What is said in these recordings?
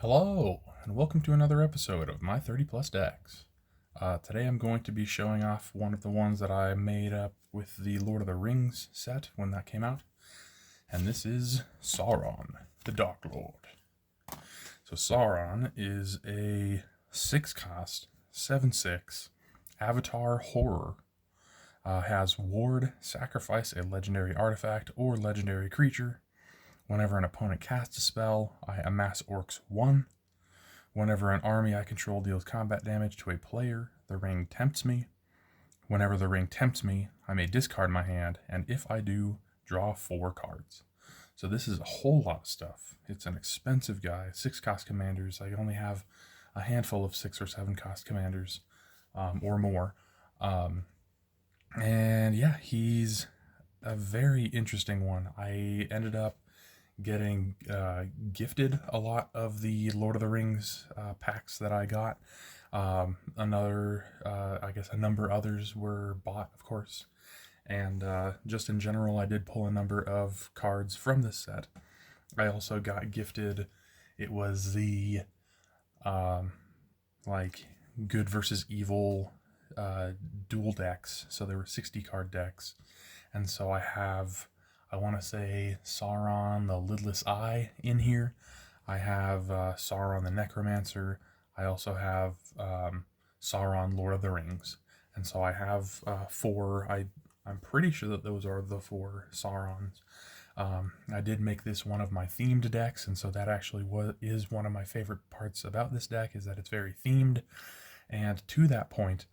Hello, and welcome to another episode of my 30 plus decks. Today I'm going to be showing off one of the ones that I made up with the Lord of the Rings set when that came out, and this is Sauron, the Dark Lord. So Sauron is a 6-cost, 7/6 Avatar horror. Has Ward, sacrifice a legendary artifact or legendary creature. Whenever an opponent casts a spell, I amass Orcs 1. Whenever an army I control deals combat damage to a player, the ring tempts me. Whenever the ring tempts me, I may discard my hand, and if I do, draw 4 cards. So this is a whole lot of stuff. It's an expensive guy, 6-cost commanders. I only have a handful of 6 or 7-cost commanders, or more. And yeah, he's a very interesting one. I ended up getting gifted a lot of the Lord of the Rings packs that I got. I guess a number others were bought, of course. And just in general, I did pull a number of cards from this set. I also got gifted, it was the good versus evil dual decks. So there were 60 card decks. And so I want to say Sauron the Lidless Eye in here. I have Sauron the Necromancer. I also have Sauron Lord of the Rings. And so I have 4. I'm pretty sure that those are the 4 Saurons. I did make this one of my themed decks, and so that actually is one of my favorite parts about this deck, is that it's very themed. And to that point,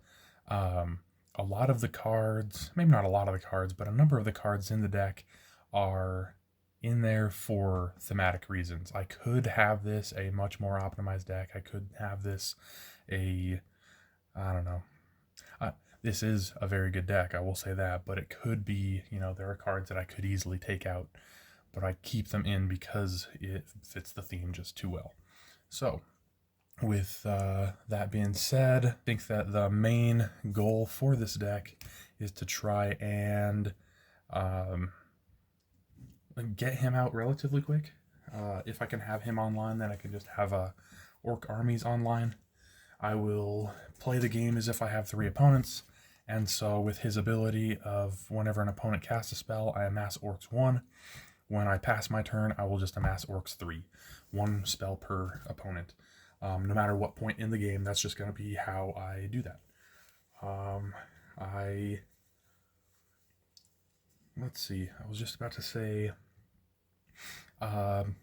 a lot of the cards, maybe not a lot of the cards, but a number of the cards in the deck are in there for thematic reasons. I could have this a much more optimized deck. I could have this I don't know. This is a very good deck, I will say that, but it could be, there are cards that I could easily take out, but I keep them in because it fits the theme just too well. So, with that being said, I think that the main goal for this deck is to try and get him out relatively quick. If I can have him online, then I can just have orc armies online. I will play the game as if I have 3 opponents, and so with his ability of whenever an opponent casts a spell, I amass Orcs 1. When I pass my turn, I will just amass Orcs 3. 1 spell per opponent. No matter what point in the game, that's just going to be how I do that. Let's see, I was just about to say, enter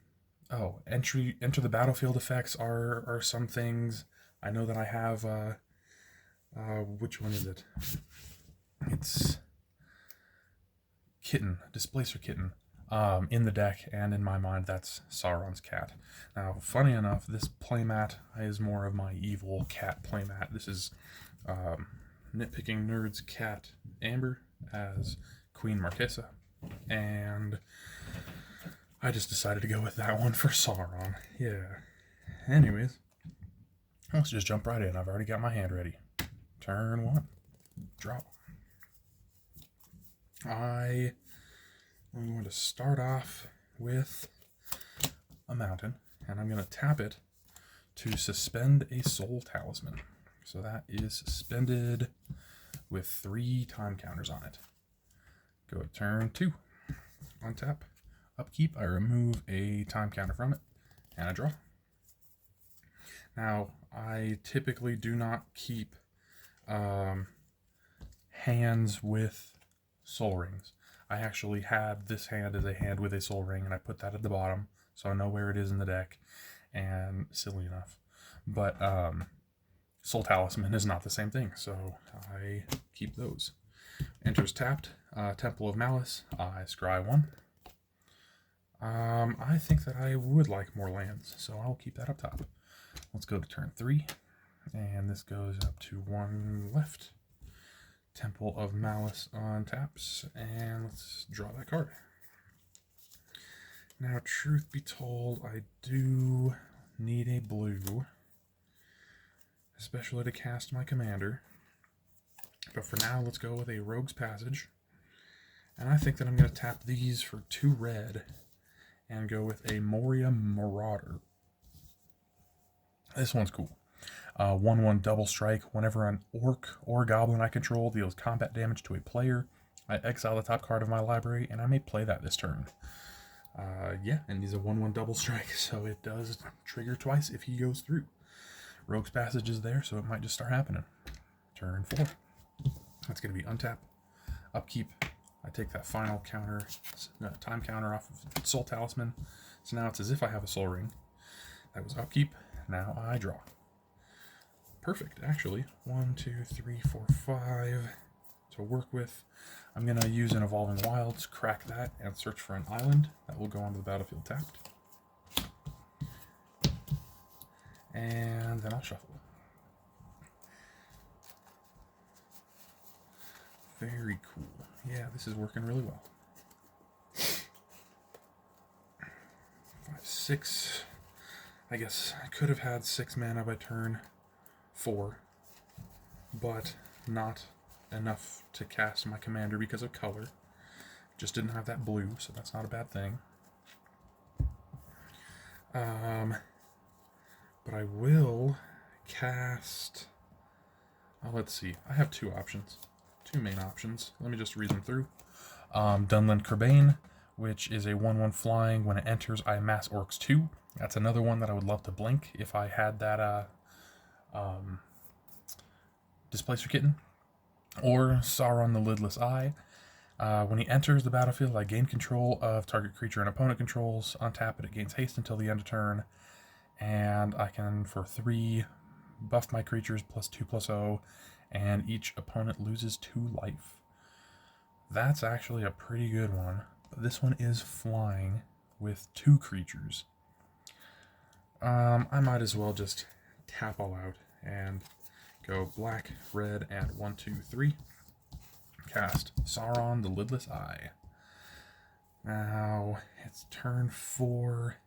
the battlefield effects are some things. I know that I have, which one is it? It's Kitten, Displacer Kitten, in the deck, and in my mind, that's Sauron's cat. Now, funny enough, this playmat is more of my evil cat playmat. This is Nitpicking Nerd's cat, Amber, as Queen Marquesa, and I just decided to go with that one for Sauron. Yeah. Anyways, let's just jump right in. I've already got my hand ready. Turn 1. Draw. I am going to start off with a mountain, and I'm going to tap it to suspend a soul talisman. So that is suspended with 3 time counters on it. Go to turn 2. Untap. Upkeep, I remove a time counter from it, and I draw. Now, I typically do not keep hands with soul rings. I actually had this hand as a hand with a soul ring, and I put that at the bottom, so I know where it is in the deck, and silly enough. But soul talisman is not the same thing, so I keep those. Enters tapped, Temple of Malice, I scry 1. I think that I would like more lands, so I'll keep that up top. Let's go to turn 3, and this goes up to 1 left. Temple of Malice on taps, and let's draw that card. Now, truth be told, I do need a blue, especially to cast my commander. But for now, let's go with a Rogue's Passage. And I think that I'm going to tap these for 2 red and go with a Moria Marauder. This one's cool. 1/1 double strike. Whenever an orc or goblin I control deals combat damage to a player, I exile the top card of my library, and I may play that this turn. Yeah, and he's a 1/1 double strike, so it does trigger twice if he goes through. Rogue's Passage is there, so it might just start happening. Turn 4. That's going to be untap, upkeep. I take that final counter, time counter off of Soul Talisman. So now it's as if I have a Soul Ring. That was upkeep. Now I draw. Perfect, actually. 1, 2, 3, 4, 5 to work with. I'm going to use an Evolving Wilds, crack that, and search for an island. That will go onto the battlefield tapped. And then I'll shuffle. Very cool. Yeah, this is working really well. 5, 6. I guess I could have had 6 mana by turn 4, but not enough to cast my commander because of color. Just didn't have that blue, so that's not a bad thing. But I will cast... let's see. I have 2 options. 2 main options. Let me just read them through. Dunland Crebain, which is a 1/1 flying. When it enters, I amass Orcs 2. That's another one that I would love to blink if I had that Displacer Kitten. Or Sauron the Lidless Eye. When he enters the battlefield, I gain control of target creature and opponent controls. Untap it, it gains haste until the end of turn. And I can, for 3, buff my creatures +2/+0, and each opponent loses 2 life. That's actually a pretty good one. But this one is flying with 2 creatures. I might as well just tap all out and go black, red, and 1, 2, 3. Cast Sauron the Lidless Eye. Now it's turn 4.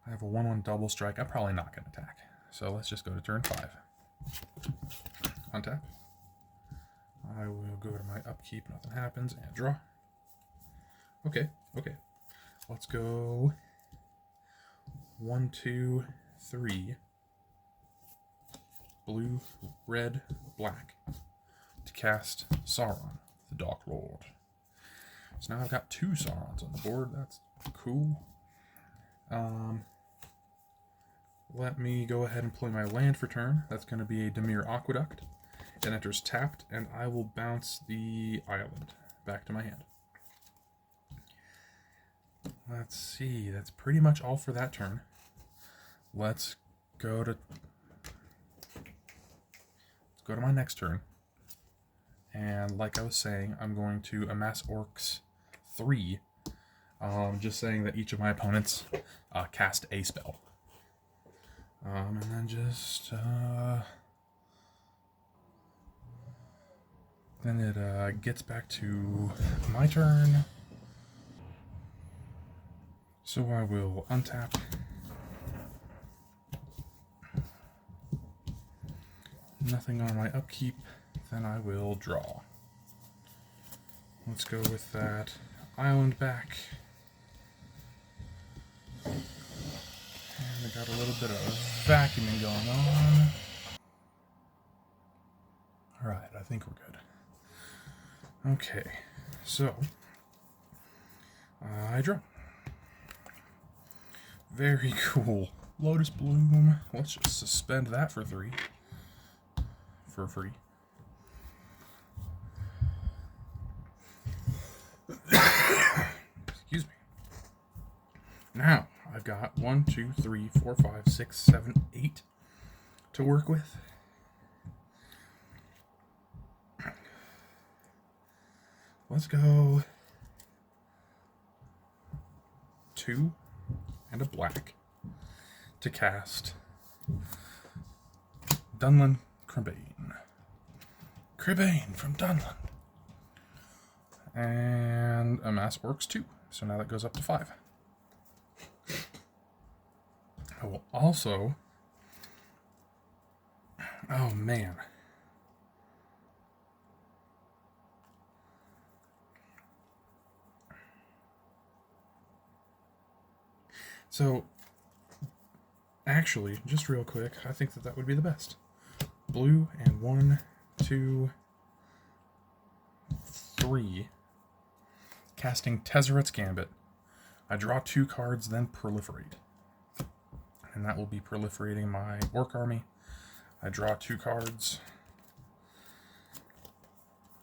I have a 1/1 double strike. I'm probably not going to attack. So let's just go to turn 5. Untap. I will go to my upkeep. Nothing happens. And draw. Okay. Let's go 1, 2, 3. Blue, red, black. To cast Sauron, the Dark Lord. So now I've got 2 Saurons on the board. That's cool. Let me go ahead and play my land for turn. That's going to be a Dimir Aqueduct. It enters tapped, and I will bounce the island back to my hand. Let's see. That's pretty much all for that turn. Let's go to my next turn. And like I was saying, I'm going to amass Orcs 3. Just saying that each of my opponents cast a spell. And then just... then it gets back to my turn. So I will untap. Nothing on my upkeep. Then I will draw. Let's go with that island back. And I got a little bit of vacuuming going on. Alright, I think we're good. Okay, so I draw. Very cool. Lotus Bloom. Let's just suspend that for 3. For free. Excuse me. Now, I've got 1, 2, 3, 4, 5, 6, 7, 8 to work with. Let's go 2 and a black to cast Dunland Crebain. Crebain from Dunland. And amass Orcs 2. So now that goes up to 5. I will also... Oh, man. So, Actually, just real quick, I think that would be the best. Blue and 1, 2, 3. Casting Tezzeret's Gambit. I draw 2 cards, then proliferate. And that will be proliferating my Orc army. I draw 2 cards.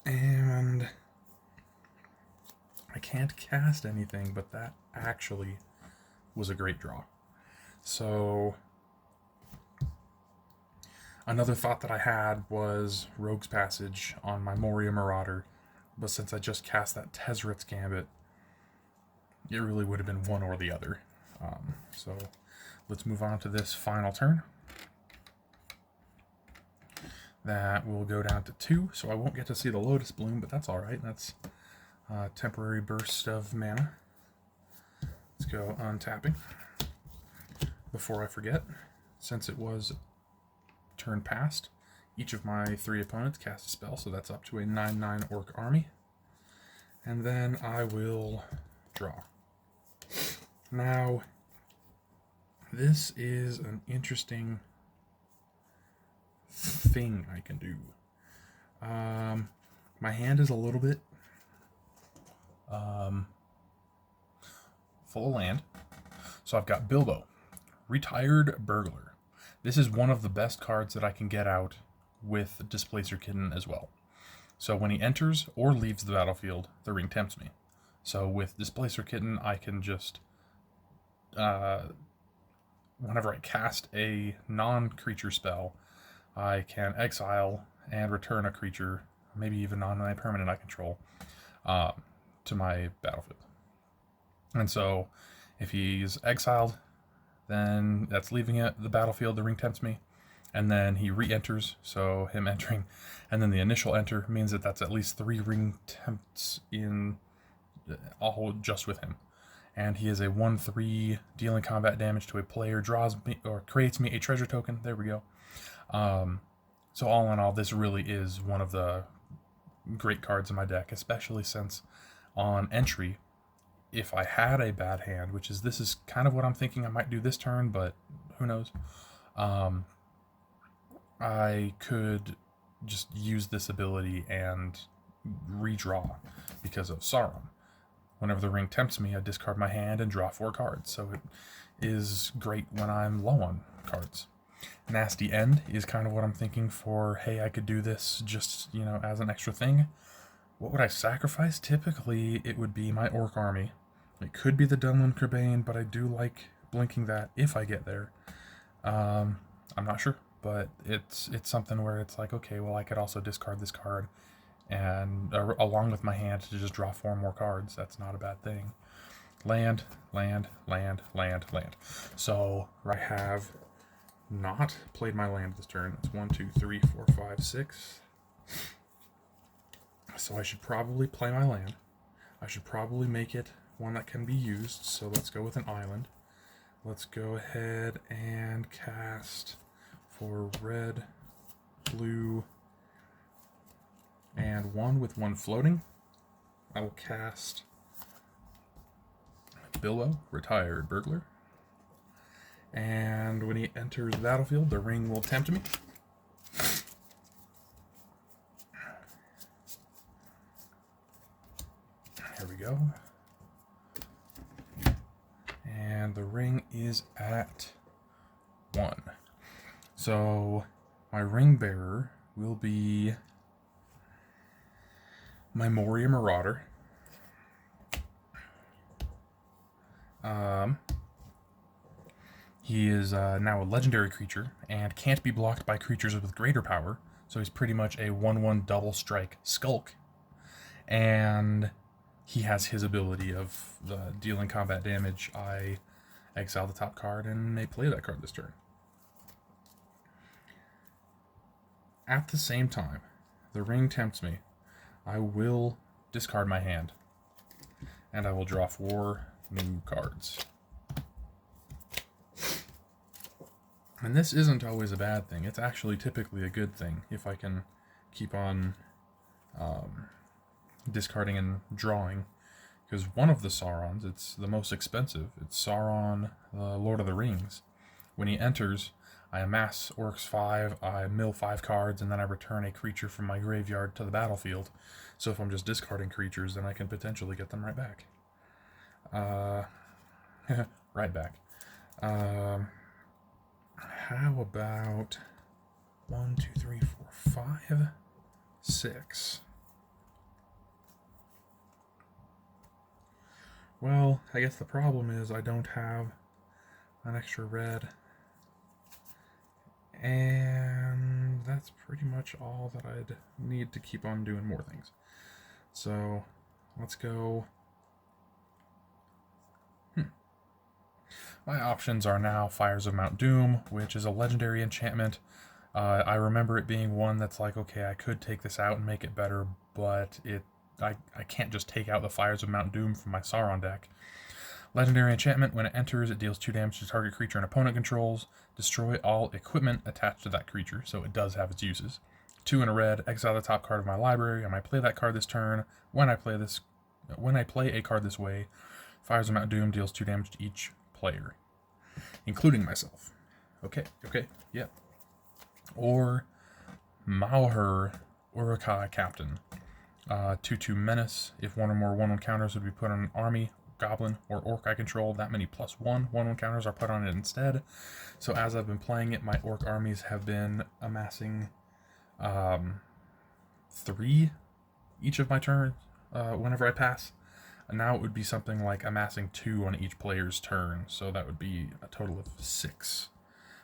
And I can't cast anything, but that actually was a great draw. So another thought that I had was Rogue's Passage on my Moria Marauder, but since I just cast that Tezzeret's Gambit, it really would have been one or the other. So let's move on to this final turn. That will go down to 2, so I won't get to see the Lotus Bloom, but that's alright. That's a temporary burst of mana. Let's go untapping. Before I forget, since it was turn past, each of my 3 opponents cast a spell, so that's up to a 9/9 Orc army. And then I will draw. Now, this is an interesting thing I can do. My hand is a little bit full of land. So I've got Bilbo, Retired Burglar. This is one of the best cards that I can get out with Displacer Kitten as well. So when he enters or leaves the battlefield, the ring tempts me. So with Displacer Kitten, I can just, whenever I cast a non-creature spell, I can exile and return a creature, maybe even non-permanent I control, to my battlefield. And so if he's exiled, then that's leaving the battlefield, the ring tempts me, and then he re-enters, so him entering, and then the initial enter means that that's at least 3 ring tempts in all just with him. And he is a 1/3 dealing combat damage to a player, draws me or creates me a treasure token. There we go. So all in all, this really is one of the great cards in my deck, especially since on entry, if I had a bad hand, which is this is kind of what I'm thinking I might do this turn, but who knows, I could just use this ability and redraw because of Sauron. Whenever the ring tempts me, I discard my hand and draw 4 cards, so it is great when I'm low on cards. Nasty End is kind of what I'm thinking for, hey, I could do this just, as an extra thing. What would I sacrifice? Typically, it would be my Orc army. It could be the Dunlin Crebain, but I do like blinking that if I get there. I'm not sure, but it's something where it's like, okay, well, I could also discard this card and along with my hand to just draw 4 more cards. That's not a bad thing. Land, land, land, land, land. So I have not played my land this turn. That's 1, 2, 3, 4, 5, 6. So I should probably play my land. I should probably make it one that can be used. So let's go with an island. Let's go ahead and cast for red, blue, and 1 with 1 floating. I will cast Bilbo, Retired Burglar. And when he enters the battlefield, the ring will tempt me. Here we go. And the ring is at 1. So my ring bearer will be my Moria Marauder. He is now a legendary creature and can't be blocked by creatures with greater power, so he's pretty much a 1/1 double strike skulk. And he has his ability of dealing combat damage. I exile the top card and may play that card this turn. At the same time, the ring tempts me. I will discard my hand, and I will draw 4 new cards. And this isn't always a bad thing. It's actually typically a good thing if I can keep on discarding and drawing. Because one of the Saurons, it's the most expensive. It's Sauron, the Lord of the Rings. When he enters, I amass Orcs 5, I mill 5 cards, and then I return a creature from my graveyard to the battlefield. So if I'm just discarding creatures, then I can potentially get them right back. Right back. How about 1, 2, 3, 4, 5, 6? Well, I guess the problem is I don't have an extra red. And that's pretty much all that I'd need to keep on doing more things. So let's go. My options are now Fires of Mount Doom, which is a legendary enchantment. I remember it being one that's like, okay, I could take this out and make it better, but I can't just take out the Fires of Mount Doom from my Sauron deck. Legendary enchantment, when it enters, it deals 2 damage to target creature an opponent controls. Destroy all equipment attached to that creature, so it does have its uses. 2 and a red, exile the top card of my library. I might play that card this turn. When I play a card this way, Fires of Mount Doom deals 2 damage to each player, including myself. Okay, yeah. Or Malhur, Uruk-hai Captain. 2/2 menace. If one or more 1/1 counters would be put on an army, goblin, or orc I control, that many +1 1/1 counters are put on it instead. So as I've been playing it, my orc armies have been amassing 3 each of my turns whenever I pass. And now it would be something like amassing 2 on each player's turn, so that would be a total of 6.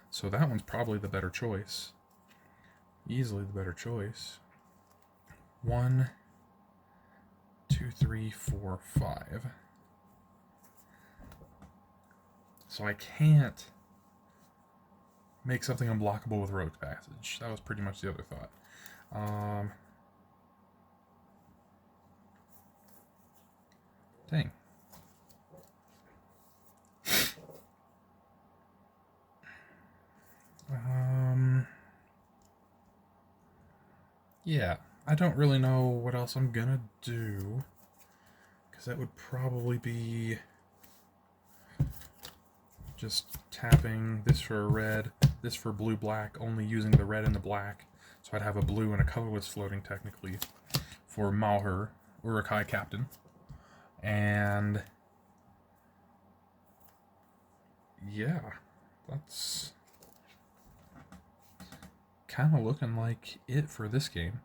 So that one's probably the better choice. Easily the better choice. 1, 2, 3, 4, 5. So I can't make something unblockable with Rogue's Passage. That was pretty much the other thought. Dang. Yeah, I don't really know what else I'm gonna do, because that would probably be just tapping this for a red, this for blue-black, only using the red and the black. So I'd have a blue and a colorless floating, technically, for Malhur, Uruk-hai Captain. And yeah, that's kind of looking like it for this game.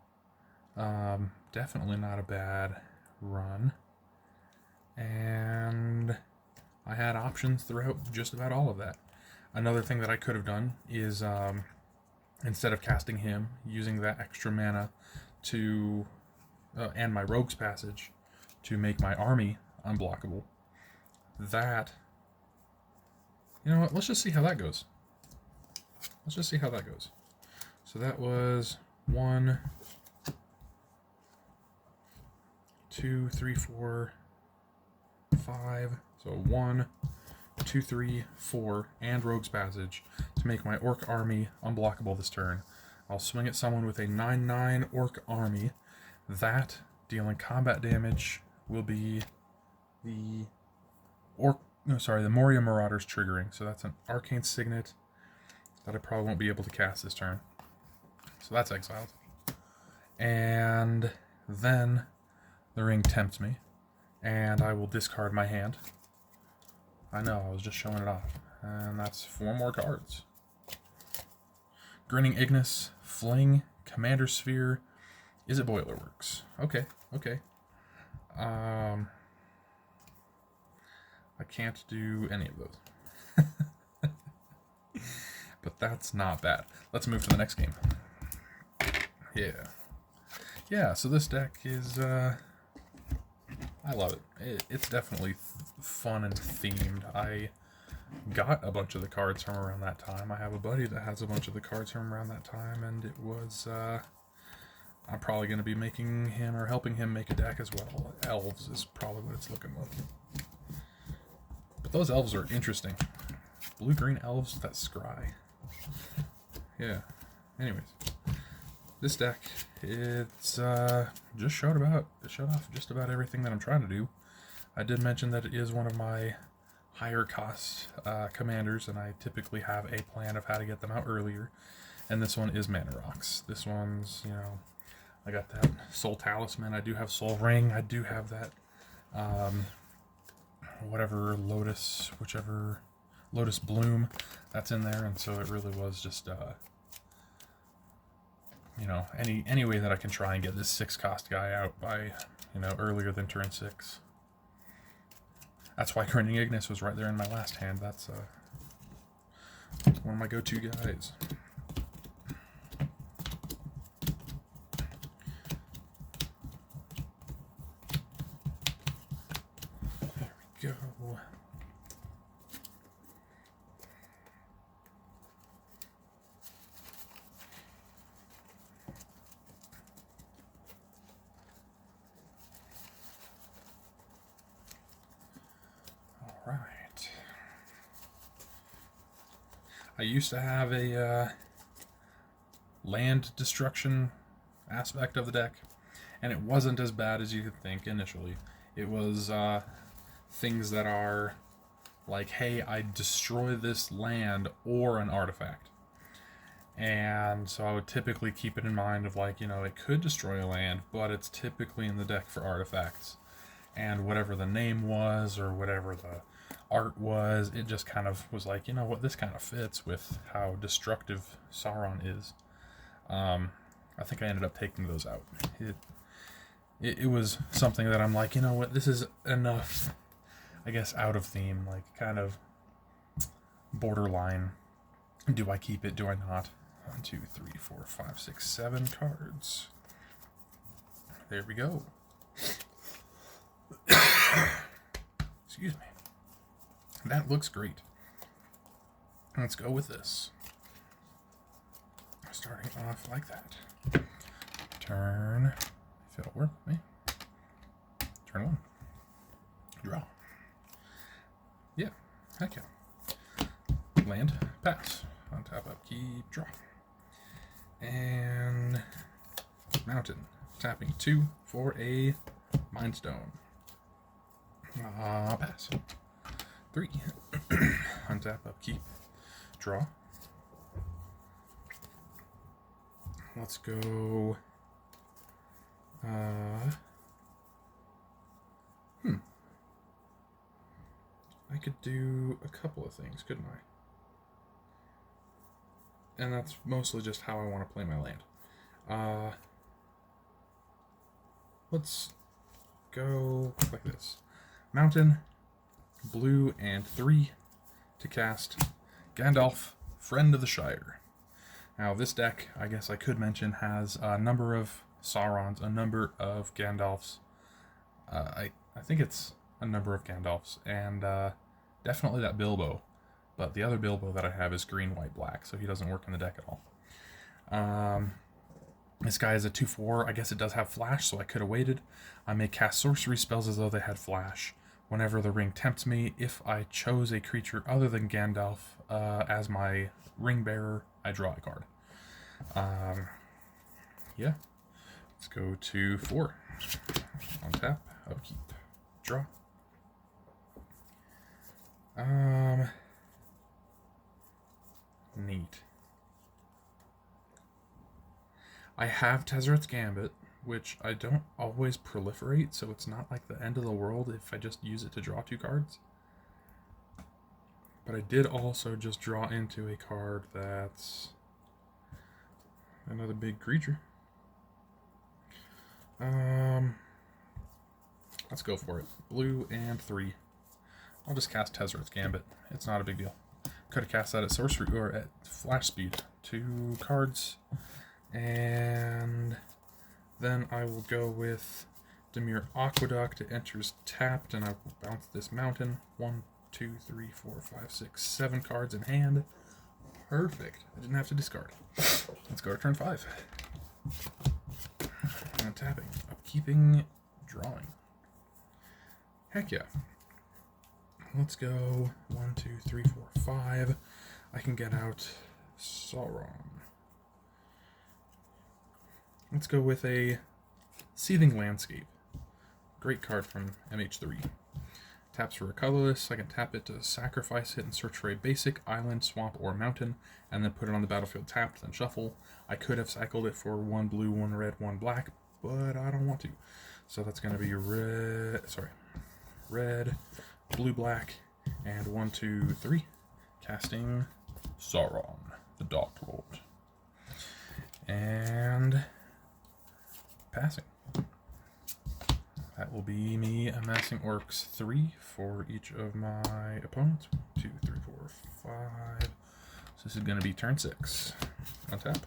Definitely not a bad run. And I had options throughout just about all of that. Another thing that I could have done is, instead of casting him, using that extra mana to, and my Rogue's Passage, to make my army unblockable. That, you know what, let's just see how that goes. So that was 1, 2, 3, 4, 5. So 1, 2, 3, 4, and Rogue's Passage to make my Orc army unblockable this turn. I'll swing at someone with a 9/9 Orc army. That, dealing combat damage, will be the Moria Marauders triggering. So that's an Arcane Signet that I probably won't be able to cast this turn. So that's exiled. And then the ring tempts me, and I will discard my hand. I know, I was just showing it off. And that's 4 more cards. Grinning Ignis, Fling, Commander Sphere. Is it Boilerworks? Okay. I can't do any of those. But that's not bad. Let's move to the next game. Yeah, so this deck is, I love it. It's definitely fun and themed. I got a bunch of the cards from around that time. I have a buddy that has a bunch of the cards from around that time, and it was, I'm probably going to be making him or helping him make a deck as well. Elves is probably what it's looking like. But those elves are interesting. Blue-green elves that scry. Yeah. Anyways. This deck, it's just showed off just about everything that I'm trying to do. I did mention that it is one of my higher cost commanders, and I typically have a plan of how to get them out earlier. And this one is Mana Rocks. This one's, you know, I got that Soul Talisman. I do have Soul Ring. I do have that, whatever whichever Lotus Bloom that's in there. And so it really was just, you know, any way that I can try and get this 6-cost guy out by, you know, earlier than turn 6. That's why Grinding Ignis was right there in my last hand. That's one of my go-to guys. There we go. All right. I used to have a land destruction aspect of the deck, and it wasn't as bad as you could think initially. It was things that are like, hey, I destroy this land or an artifact. And so I would typically keep it in mind of like, you know, it could destroy a land, but it's typically in the deck for artifacts. And whatever the name was or whatever the art was, it just kind of was like, you know what, this kind of fits with how destructive Sauron is. I think I ended up taking those out. It was something that I'm like, you know what, this is enough, I guess, out of theme, like kind of borderline. Do I keep it? Do I not? 1, 2, 3, 4, 5, 6, 7 cards. There we go. Excuse me. That looks great. Let's go with this. Starting off like that. Turn, if it'll work with me. Turn 1. Draw. Yeah, heck yeah. Land, pass. On top, upkeep, draw. And mountain. Tapping 2 for a Mind Stone. Pass. 3. Untap, upkeep, draw. Let's go. I could do a couple of things, couldn't I? And that's mostly just how I want to play my land. Let's go like this. Mountain, blue, and 3 to cast Gandalf, Friend of the Shire. Now this deck, I guess I could mention, has a number of Saurons, a number of Gandalfs. I think it's a number of Gandalfs, and definitely that Bilbo. But the other Bilbo that I have is green, white, black, so he doesn't work in the deck at all. This guy is a 2/4. I guess it does have flash, so I could have waited. I may cast sorcery spells as though they had flash. Whenever the ring tempts me, if I chose a creature other than Gandalf as my ring bearer, I draw a card. Yeah. Let's go to 4. On tap, upkeep, draw. Neat. I have Tezzeret's Gambit, which I don't always proliferate, so it's not like the end of the world if I just use it to draw 2 cards. But I did also just draw into a card that's another big creature. Let's go for it. Blue and 3. I'll just cast Tezzeret's Gambit. It's not a big deal. Could have cast that at sorcery or at flash speed. 2 cards. And then I will go with Dimir Aqueduct. It enters tapped, and I will bounce this mountain. 1, 2, 3, 4, 5, 6, 7 cards in hand. Perfect. I didn't have to discard. Let's go to turn 5. And tapping, upkeeping, drawing. Heck yeah. Let's go 1, 2, 3, 4, 5. I can get out Sauron. Let's go with a Seething Landscape. Great card from MH3. Taps for a colorless. I can tap it to sacrifice it and search for a basic island, swamp, or mountain, and then put it on the battlefield tapped, then shuffle. I could have cycled it for 1 blue, 1 red, 1 black, but I don't want to. So that's going to be red, blue, black, and 1, 2, 3. Casting Sauron, the Dark Lord. And passing. That will be me amassing orcs 3 for each of my opponents. 1, 2, 3, 4, 5. So this is going to be turn 6. Untap.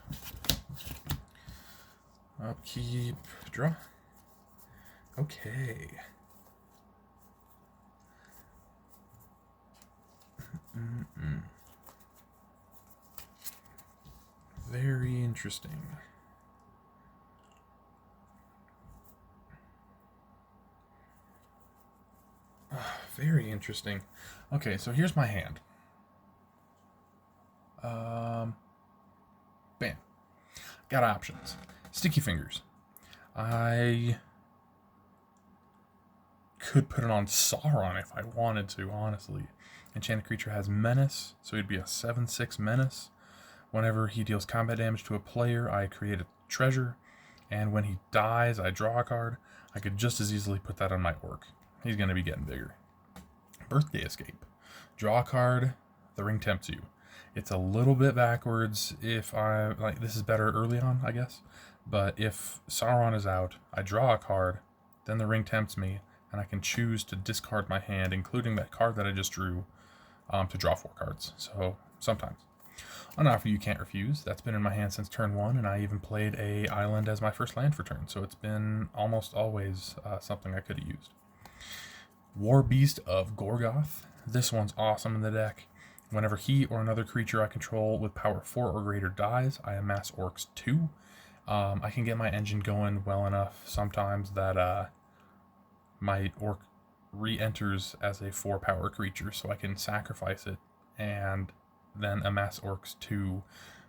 Upkeep. Draw. Okay. Very interesting. Very interesting. Okay, so here's my hand. Bam. Got options. Sticky fingers. I could put it on Sauron if I wanted to, honestly. Enchanted creature has menace, so he'd be a 7/6 menace. Whenever he deals combat damage to a player, I create a treasure. And when he dies, I draw a card. I could just as easily put that on my orc. He's going to be getting bigger. Birthday Escape. Draw a card, the ring tempts you. It's a little bit backwards if this is better early on, I guess. But if Sauron is out, I draw a card, then the ring tempts me, and I can choose to discard my hand, including that card that I just drew, to draw 4 cards. So sometimes. An offer you can't refuse. That's been in my hand since turn 1, and I even played a island as my first land for turn, so it's been almost always something I could have used. War Beast of Gorgoth. This one's awesome in the deck. Whenever he or another creature I control with power 4 or greater dies, I amass orcs 2. I can get my engine going well enough sometimes that my orc re-enters as a 4 power creature, so I can sacrifice it and then amass orcs 2,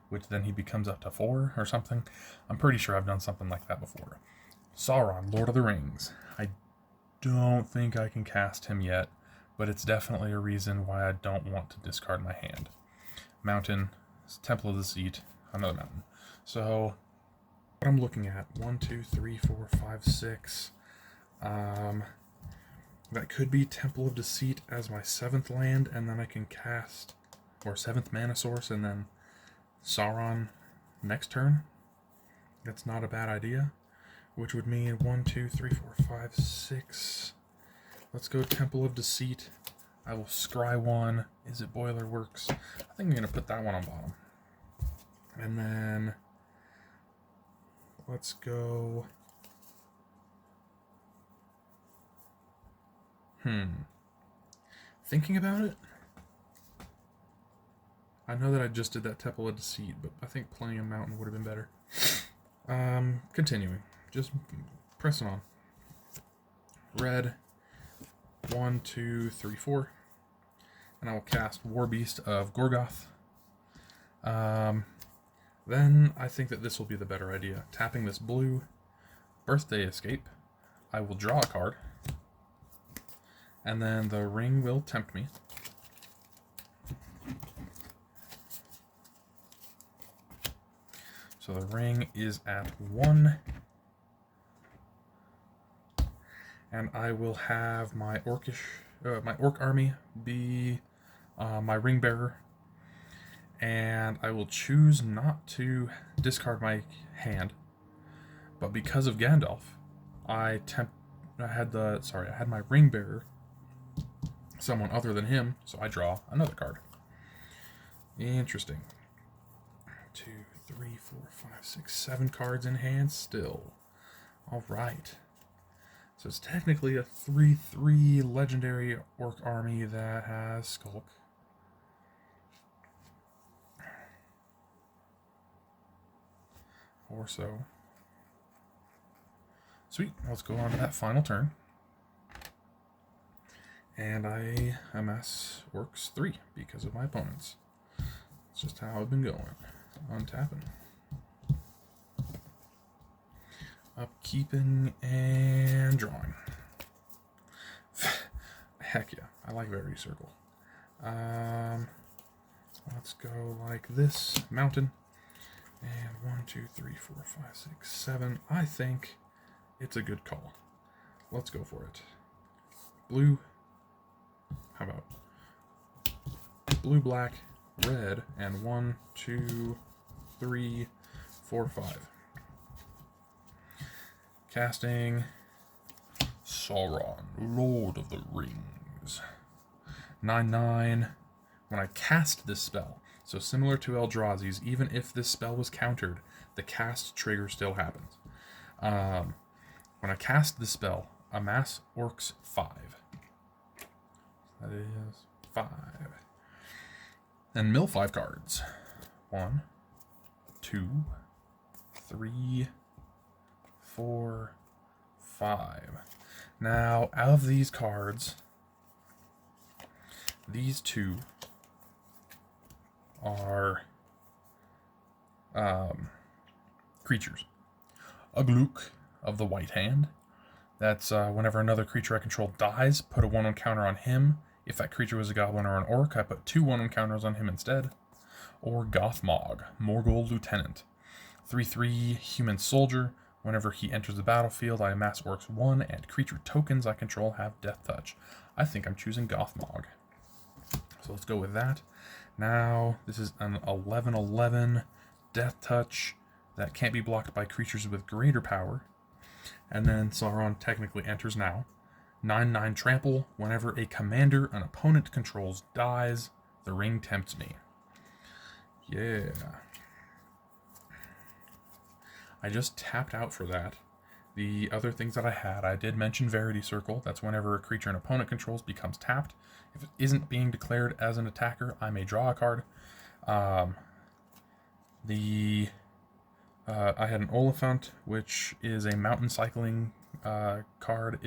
which then he becomes up to 4 or something. I'm pretty sure I've done something like that before. Sauron, Lord of the Rings. I don't think I can cast him yet, but it's definitely a reason why I don't want to discard my hand. Mountain, Temple of the Seat, another mountain. So what I'm looking at, 1, 2, 3, 4, 5, 6. That could be Temple of Deceit as my 7th land, and then I can cast, or 7th mana source, and then Sauron next turn. That's not a bad idea. Which would mean 1, 2, 3, 4, 5, 6. Let's go Temple of Deceit. I will scry 1. Is it Boiler Works? I think I'm going to put that one on bottom. And then let's go. Thinking about it, I know that I just did that Temple of Deceit, but I think playing a mountain would have been better. Continuing. Just pressing on. Red. 1, 2, 3, 4. And I will cast War Beast of Gorgoth. Then I think that this will be the better idea. Tapping this blue. Birthday Escape. I will draw a card. And then the ring will tempt me. So the ring is at 1. And I will have my orc army be my ring bearer. And I will choose not to discard my hand. But because of Gandalf, I had my ring bearer someone other than him, so I draw another card. Interesting. 2, 3, 4, 5, 6, 7 cards in hand still. All right. So it's technically a 3/3 legendary orc army that has Skulk. Or so. Sweet. Let's go on to that final turn. And I amass orcs 3 because of my opponents. It's just how I've been going. Untapping. Upkeeping and drawing. I Heck yeah, I like Verity Circle. Let's go like this. Mountain. And 1, 2, 3, 4, 5, 6, 7. I think it's a good call. Let's go for it. Blue. How about blue, black, red, and 1, 2, 3, 4, 5. Casting Sauron, Lord of the Rings. 9/9. When I cast this spell, so similar to Eldrazi's, even if this spell was countered, the cast trigger still happens. When I cast this spell, amass orcs 5. That is 5. And mill 5 cards. 1, 2, 3, 4, 5. Now, out of these cards, these two are creatures. A Glook of the White Hand. That's whenever another creature I control dies, put a 1/1 counter on him. If that creature was a goblin or an orc, I put 2 1/1 counters on him instead. Or Gothmog, Morgul Lieutenant. 3/3 human soldier. Whenever he enters the battlefield, I amass orcs 1, and creature tokens I control have death touch. I think I'm choosing Gothmog. So let's go with that. Now, this is an 11/11 death touch that can't be blocked by creatures with greater power. And then Sauron technically enters now. 9/9 trample. Whenever a commander an opponent controls dies, the ring tempts me. Yeah. I just tapped out for that. The other things that I did mention Verity Circle. That's whenever a creature an opponent controls becomes tapped. If it isn't being declared as an attacker, I may draw a card. I had an Oliphant, which is a mountain cycling card.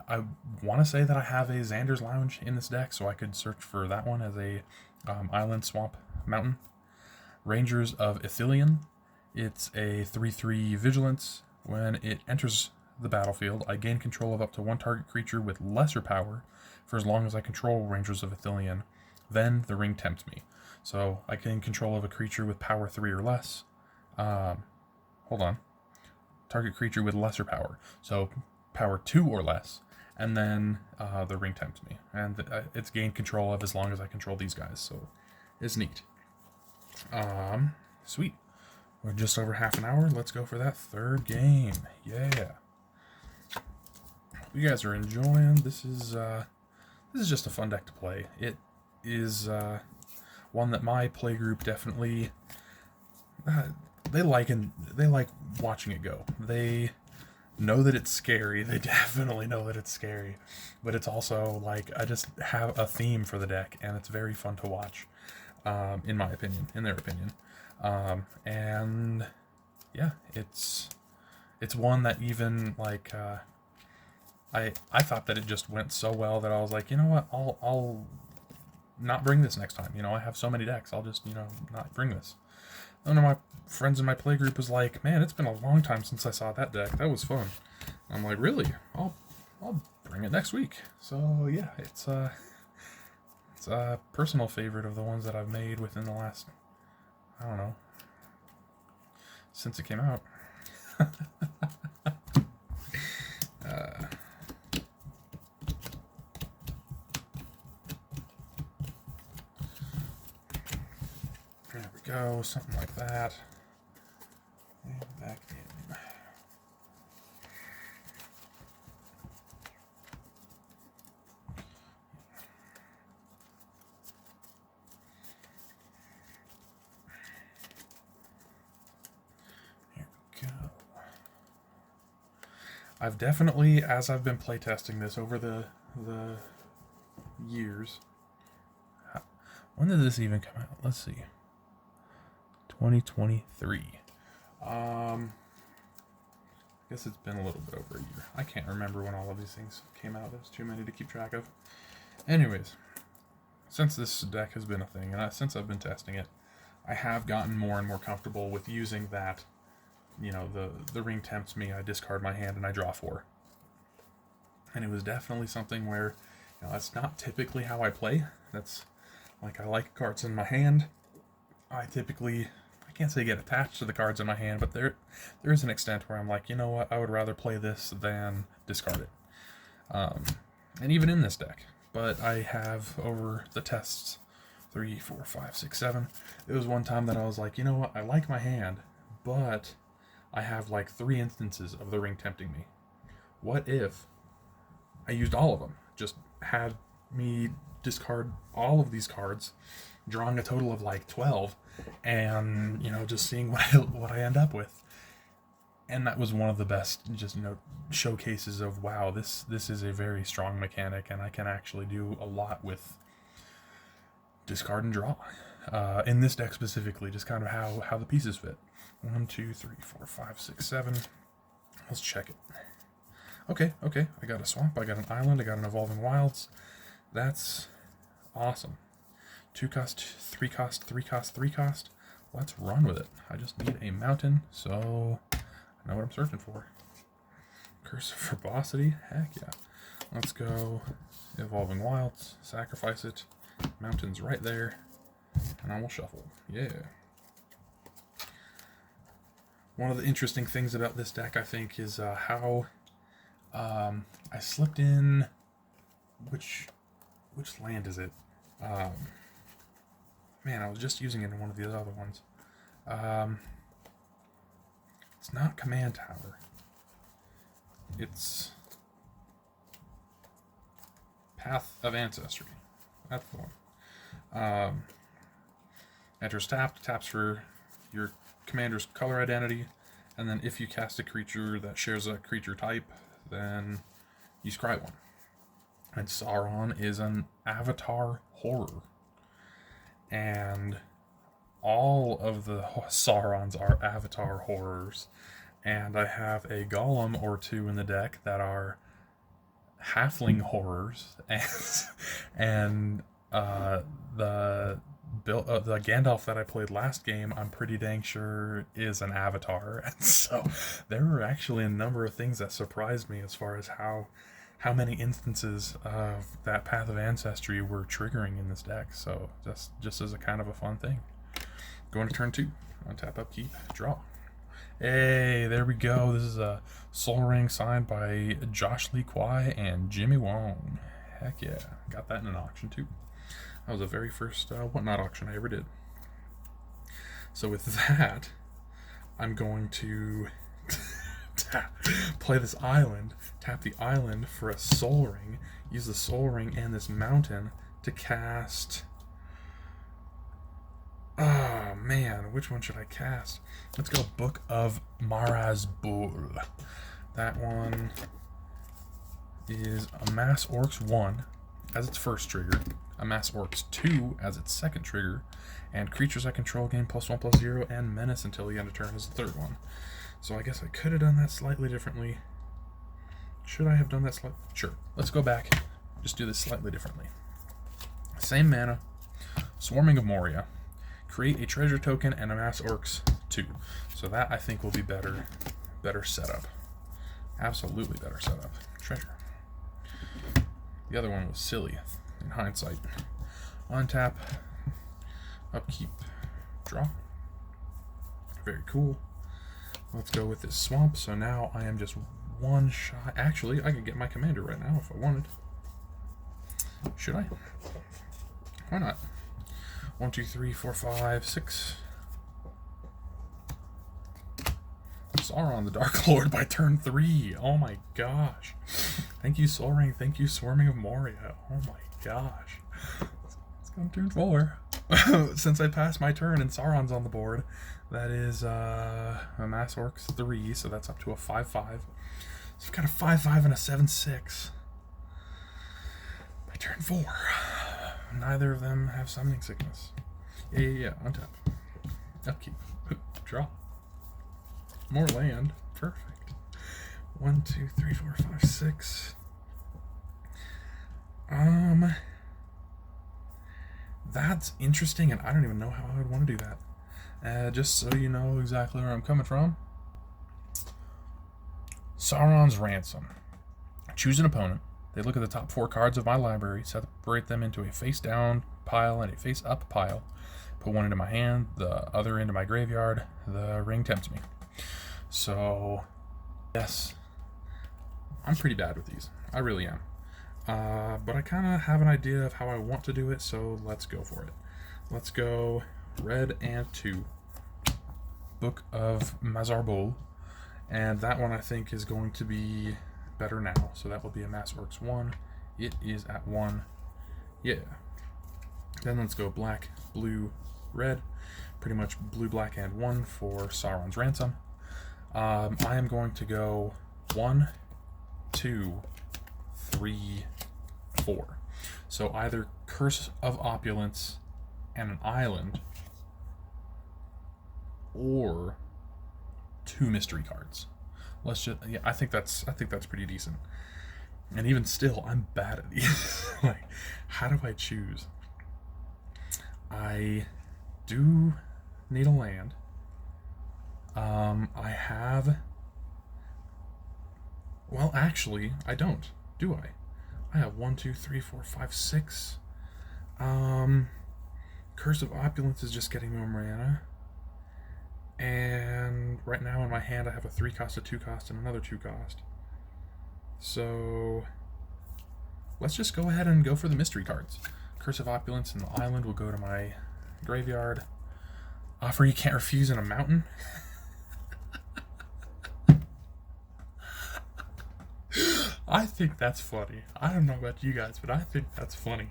I want to say that I have a Xander's Lounge in this deck, so I could search for that one as a island swamp mountain. Rangers of Ithilien. It's a 3/3 vigilance. When it enters the battlefield, I gain control of up to one target creature with lesser power for as long as I control Rangers of Ithilien. Then the ring tempts me. So I gain control of a creature with power 3 or less. Hold on. Target creature with lesser power. So power 2 or less. And then the ring tempts me. And it's gained control of as long as I control these guys. So it's neat. Sweet. We're just over half an hour. Let's go for that third game. Yeah. You guys are enjoying. This is just a fun deck to play. It is one that my play group definitely they like watching it go. They know that it's scary. They definitely know that it's scary, but it's also like I just have a theme for the deck, and it's very fun to watch. In my opinion, in their opinion. And yeah, it's one that even like I thought that it just went so well that I was like, you know what, I'll not bring this next time. I have so many decks, I'll just not bring this. One of my friends in my playgroup was like, man, it's been a long time since I saw that deck. That was fun. I'm like, really? I'll bring it next week. So yeah, it's a personal favorite of the ones that I've made within the last, I don't know, since it came out. There we go, something like that. And back in. I've definitely, as I've been playtesting this over the years. When did this even come out? Let's see. 2023. I guess it's been a little bit over a year. I can't remember when all of these things came out. There's too many to keep track of. Anyways, since this deck has been a thing, and since I've been testing it, I have gotten more and more comfortable with using that. The ring tempts me, I discard my hand, and I draw 4. And it was definitely something where Now, that's not typically how I play. That's like, I like cards in my hand. I can't say get attached to the cards in my hand, but there is an extent where I'm like, you know what, I would rather play this than discard it. And even in this deck. But I have, over the tests, 3, 4, 5, 6, 7, it was one time that I was like, you know what, I like my hand, but I have like 3 instances of the ring tempting me. What if I used all of them? Just had me discard all of these cards, drawing a total of like 12, and, you know, just seeing what I end up with. And that was one of the best, just, you know, showcases of, wow, this is a very strong mechanic, and I can actually do a lot with discard and draw. In this deck specifically, just kind of how the pieces fit. 1, 2, 3, 4, 5, 6, 7. Let's check it. Okay. I got a swamp, I got an island, I got an Evolving Wilds. That's awesome. 2 cost, 3 cost, 3 cost, 3 cost. Let's run with it. I just need a mountain, so I know what I'm searching for. Curse of Verbosity? Heck yeah. Let's go Evolving Wilds, sacrifice it. Mountain's right there, and I will shuffle. Yeah. One of the interesting things about this deck, I think, is how I slipped in. Which land is it? Man, I was just using it in one of the other ones. It's not Command Tower. It's Path of Ancestry. That's the one. Enters tapped. Taps for your commander's color identity. And then if you cast a creature that shares a creature type, then you scry one. And Sauron is an avatar horror. And all of the Saurons are avatar horrors. And I have a golem or 2 in the deck that are halfling horrors. And the Gandalf that I played last game, I'm pretty dang sure is an avatar. And so there were actually a number of things that surprised me as far as how many instances of that Path of Ancestry were triggering in this deck. So just as a kind of a fun thing. Going to turn 2. Untap, upkeep, draw. Hey, there we go. This is a Soul Ring signed by Josh Lee Kwai and Jimmy Wong. Heck yeah. Got that in an auction too. That was the very first Whatnot auction I ever did. So with that, I'm going to play this island, tap the island for a Soul Ring, use the Soul Ring and this mountain to cast... Oh man, which one should I cast? Let's go Book of Marazbul. That one is Amass Orcs 1 as its first trigger, Amass Orcs 2 as its second trigger, and creatures I control gain +1/+0 and menace until the end of turn as the third one. So I guess I could have done that slightly differently. Should I have done that slightly? Sure. Let's go back. Just do this slightly differently. Same mana. Swarming of Moria. Create a treasure token and Amass Orcs 2. So that I think will be better setup. Absolutely better setup. Treasure. The other one was silly in hindsight. Untap. Upkeep. Draw. Very cool. Let's go with this swamp. So now I am just one shot. Actually, I could get my commander right now if I wanted. Should I? Why not? 1, 2, 3, 4, 5, 6. Sauron the Dark Lord by turn 3. Oh my gosh. Thank you, Soul Ring. Thank you, Swarming of Moria. Oh my gosh. Let's go to turn 4. Since I passed my turn and Sauron's on the board, that is Amass Orcs 3, so that's up to a 5/5. So I've got a 5/5 and a 7/6. By turn 4. Neither of them have Summoning Sickness. Yeah. Untap. Upkeep. Draw. More land. Perfect. 1, 2, 3, 4, 5, 6. That's interesting, and I don't even know how I would want to do that. Just so you know exactly where I'm coming from. Sauron's Ransom. Choose an opponent. They look at the top 4 cards of my library, separate them into a face-down pile and a face-up pile, put one into my hand, the other into my graveyard. The ring tempts me. So, yes, I'm pretty bad with these. I really am. But I kind of have an idea of how I want to do it, so let's go for it. Let's go red and 2. Book of Mazarbul. And that one I think is going to be better now. So that will be a Mass Orcs 1. It is at 1. Yeah. Then let's go black, blue, red. Pretty much blue, black, and 1 for Sauron's Ransom. I am going to go 1, 2, 3, 4. So either Curse of Opulence and an island, or 2 mystery cards. Let's just, yeah, I think that's pretty decent. And even still, I'm bad at these. Like, how do I choose? I do need a land. I have, well, actually, I don't, do I? I have 1, 2, 3, 4, 5, 6. Curse of Opulence is just getting more mana. And right now in my hand I have a 3-cost, a 2-cost, and another 2-cost. So let's just go ahead and go for the mystery cards. Curse of Opulence and the island will go to my graveyard. Offer you can't refuse in a mountain. I think that's funny. I don't know about you guys, but I think that's funny.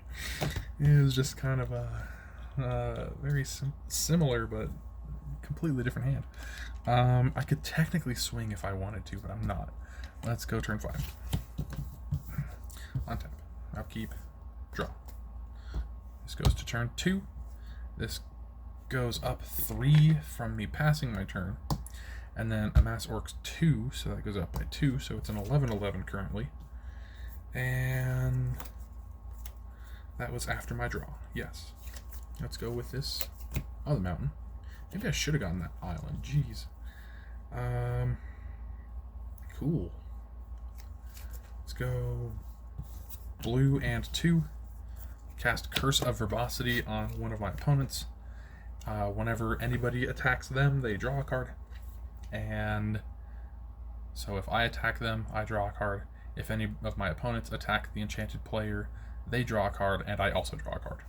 It was just kind of a very similar but completely different hand. I could technically swing if I wanted to, but I'm not. Let's go turn 5. Untap. Upkeep. Draw. This goes to turn 2. This goes up 3 from me passing my turn. And then Amass Orcs 2, so that goes up by 2, so it's an 11/11 currently. And that was after my draw. Yes. Let's go with this other mountain. Maybe I should have gotten that island. Jeez. Cool. Let's go blue and 2. Cast Curse of Verbosity on one of my opponents. Whenever anybody attacks them, they draw a card. And so if I attack them, I draw a card. If any of my opponents attack the enchanted player, they draw a card, and I also draw a card.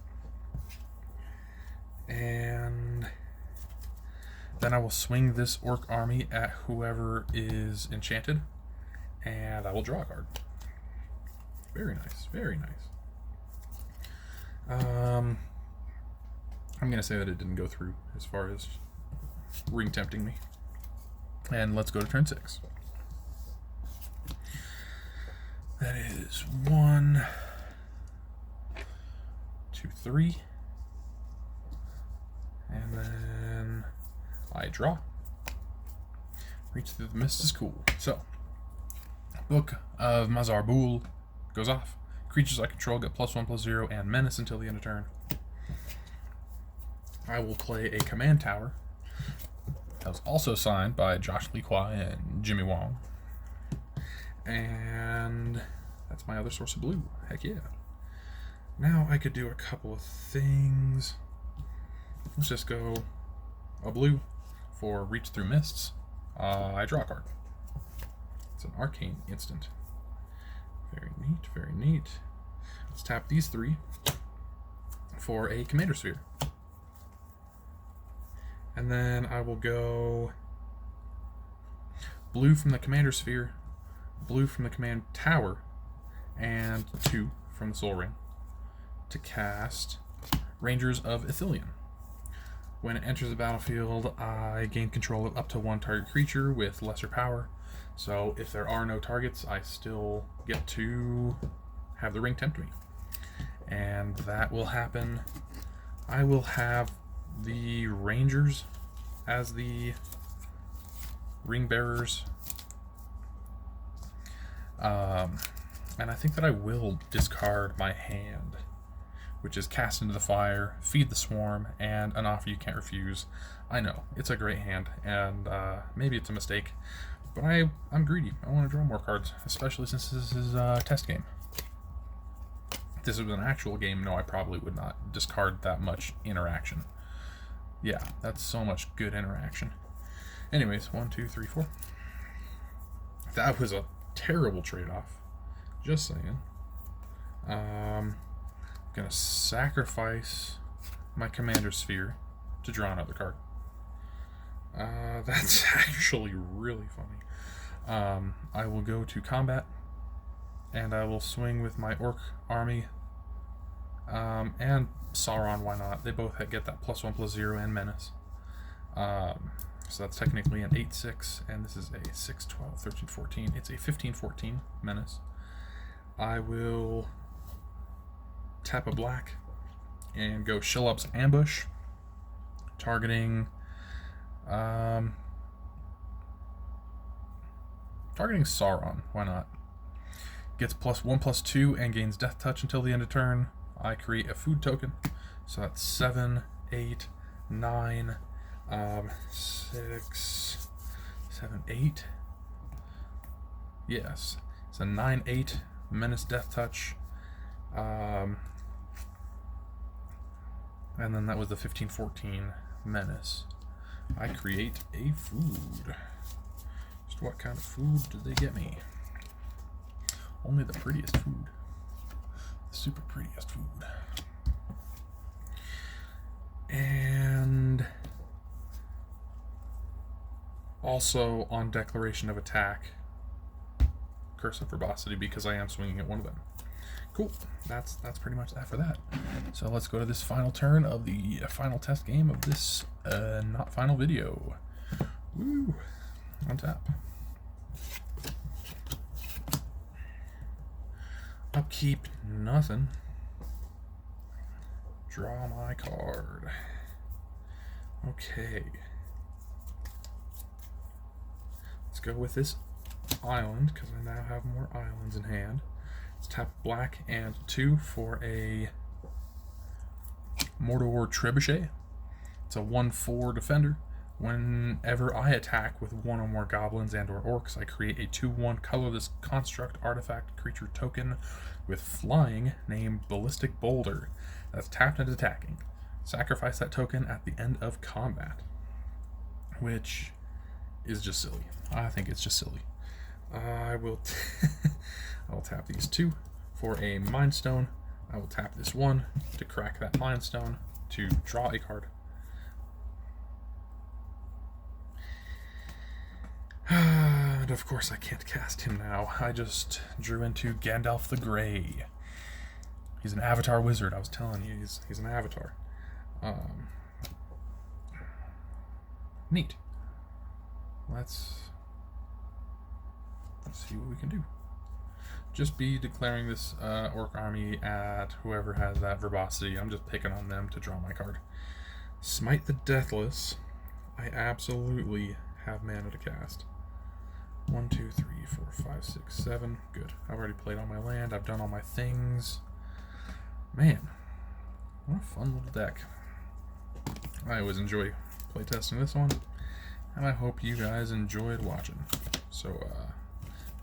And then I will swing this orc army at whoever is enchanted, and I will draw a card. Very nice, very nice. I'm going to say that it didn't go through as far as ring tempting me. And let's go to turn 6. That is 1, 2, 3. And then I draw. Reach through the mist is cool. So, Book of Mazarbul goes off. Creatures I control get +1/+0 and menace until the end of turn. I will play a command tower. That was also signed by Josh Lee Kwai and Jimmy Wong. And that's my other source of blue. Heck yeah. Now I could do a couple of things. Let's just go a blue for Reach Through Mists. I draw a card. It's an arcane instant. Very neat, very neat. Let's tap these 3 for a Commander Sphere. And then I will go blue from the Commander Sphere, blue from the Command Tower, and 2 from the Soul Ring to cast Rangers of Ithilien. When it enters the battlefield, I gain control of up to 1 target creature with lesser power. So if there are no targets, I still get to have the ring tempt me. And that will happen. I will have the Rangers as the ring bearers. And I think that I will discard my hand, which is Cast into the Fire, Feed the Swarm, and An Offer You Can't Refuse. I know, it's a great hand, and maybe it's a mistake, but I'm greedy. I want to draw more cards, especially since this is a test game. this was an actual game, no, I probably would not discard that much interaction. Yeah, that's so much good interaction. Anyways, 1, 2, 3, 4. That was a terrible trade-off. Just saying. Gonna sacrifice my commander sphere to draw another card. That's actually really funny. I will go to combat, and I will swing with my orc army, and Sauron, why not? They both get that +1/+0 and menace. So that's technically an 8/6, and this is a 6/12, 13, 14. It's a 15/14 menace. I will tap a black and go Shellup's Ambush, targeting Sauron. Why not? Gets +1/+2 and gains Death Touch until the end of turn. I create a food token, so that's 7, 8, 9, 6, 7, 8. Yes, it's a 9/8 menace Death Touch. And then that was the 15/14 menace. I create a food. Just what kind of food did they get me? Only the prettiest food. The super prettiest food. And also on declaration of attack, Curse of Verbosity, because I am swinging at one of them. Cool. That's pretty much that for that. So let's go to this final turn of the final test game of this not final video. Woo! On tap. Upkeep, nothing. Draw my card. Okay. Let's go with this island, because I now have more islands in hand. Let's tap black and 2 for a Mordor Trebuchet. It's a 1/4 defender. Whenever I attack with one or more goblins and or orcs, I create a 2/1 colorless construct artifact creature token with flying named Ballistic Boulder that's tapped and attacking. Sacrifice that token at the end of combat, which is just silly. I think it's just silly. I will tap these 2 for a Mind Stone. I will tap this 1 to crack that Mind Stone to draw a card. And of course I can't cast him now. I just drew into Gandalf the Grey. He's an avatar wizard, I was telling you, he's an avatar. Neat. Let's see what we can do. Just be declaring this orc army at whoever has that verbosity. I'm just picking on them to draw my card. Smite the Deathless. I absolutely have mana to cast. 1, 2, 3, 4, 5, 6, 7. Good. I've already played on my land. I've done all my things. Man, what a fun little deck. I always enjoy playtesting this one, and I hope you guys enjoyed watching. So,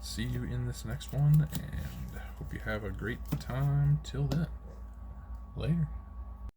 see you in this next one, and hope you have a great time till then. Later.